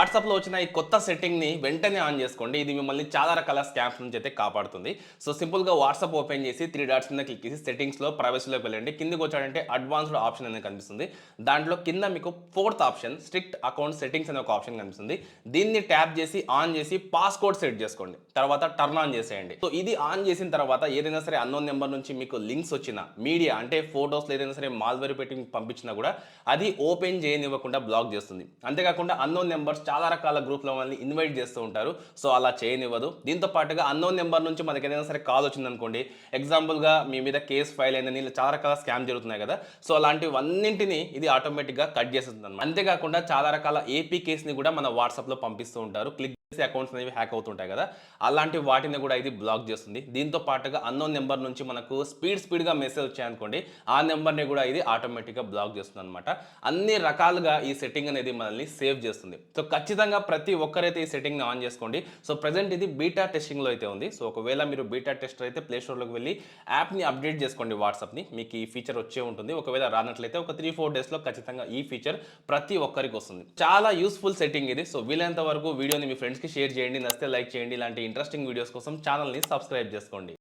వాట్సాప్లో వచ్చిన ఈ కొత్త సెట్టింగ్ని వెంటనే ఆన్ చేసుకోండి. ఇది మిమ్మల్ని చాలా రకాల స్కామ్స్ నుంచి అయితే కాపాడుతుంది. సో సింపుల్గా వాట్సాప్ ఓపెన్ చేసి 3 డాట్స్ మీద క్లిక్ చేసి సెట్టింగ్స్లో ప్రైవసీలోకి వెళ్ళండి. కిందకి వచ్చాడంటే అడ్వాన్స్డ్ ఆప్షన్ అనేది కనిపిస్తుంది. దాంట్లో కింద మీకు fourth option strict account settings అనే ఒక ఆప్షన్ కనిపిస్తుంది. దీన్ని ట్యాప్ చేసి ఆన్ చేసి పాస్కోడ్ సెట్ చేసుకోండి. తర్వాత టర్న్ ఆన్ చేసేయండి. సో ఇది ఆన్ చేసిన తర్వాత ఏదైనా సరే అన్నోన్ నెంబర్ నుంచి మీకు లింక్స్ వచ్చిన మీడియా అంటే ఫోటోస్ ఏదైనా సరే మాల్వేర్ పెట్టి మీకు పంపించినా కూడా అది ఓపెన్ చేయనివ్వకుండా బ్లాక్ చేస్తుంది. అంతేకాకుండా అన్నోన్ నెంబర్స్ చాలా రకాల గ్రూప్లో మనల్ని ఇన్వైట్ చేస్తూ ఉంటారు. సో అలా చేయనివ్వదు. దీంతో పాటుగా అన్నోన్ నెంబర్ నుంచి మనకి ఏదైనా సరే కాల్ వచ్చిందనుకోండి, ఎగ్జాంపుల్గా మీ మీద కేసు ఫైల్ అయిందని ఇలా చాలా రకాల స్కామ్ జరుగుతున్నాయి కదా. సో అలాంటివన్నింటినీ ఇది ఆటోమేటిక్గా కట్ చేస్తుంది అనమాట. అంతేకాకుండా చాలా రకాల ఏపీకేస్ని కూడా మన వాట్సాప్లో పంపిస్తూ ఉంటారు. క్లిక్ అకౌంట్స్ అనేవి హ్యాక్ అవుతుంటాయి కదా, అలాంటి వాటిని కూడా ఇది బ్లాక్ చేస్తుంది. దీంతో పాటుగా అన్నోన్ నెంబర్ నుంచి మనకు స్పీడ్గా మెసేజ్ వచ్చాయనుకోండి, ఆ నెంబర్ని కూడా ఇది ఆటోమేటిక్గా బ్లాక్ చేస్తుంది అనమాట. అన్ని రకాలుగా ఈ సెట్టింగ్ అనేది మనల్ని సేవ్ చేస్తుంది. సో ఖచ్చితంగా ప్రతి ఒక్కరైతే ఈ సెట్టింగ్ని ఆన్ చేసుకోండి. సో ప్రజెంట్ ఇది బీటా టెస్టింగ్లో అయితే ఉంది. సో ఒకవేళ మీరు బీటా టెస్టర్ అయితే ప్లే స్టోర్లోకి వెళ్ళి యాప్ని అప్డేట్ చేసుకోండి వాట్సాప్ని, మీకు ఈ ఫీచర్ వచ్చే ఉంటుంది. ఒకవేళ రానట్లయితే ఒక 3-4 డేస్లో ఖచ్చితంగా ఈ ఫీచర్ ప్రతి ఒక్కరికి వస్తుంది. చాలా యూస్ఫుల్ సెట్టింగ్ ఇది. సో వీలైనంత వరకు వీడియోని మీ ఫ్రెండ్స్కి షేర్ చేయండి. నచ్చితే లైక్ చేయండి. ఇలాంటి ఇంట్రెస్టింగ్ వీడియోస్ కోసం ఛానల్ని సబ్స్క్రైబ్ చేసుకోండి.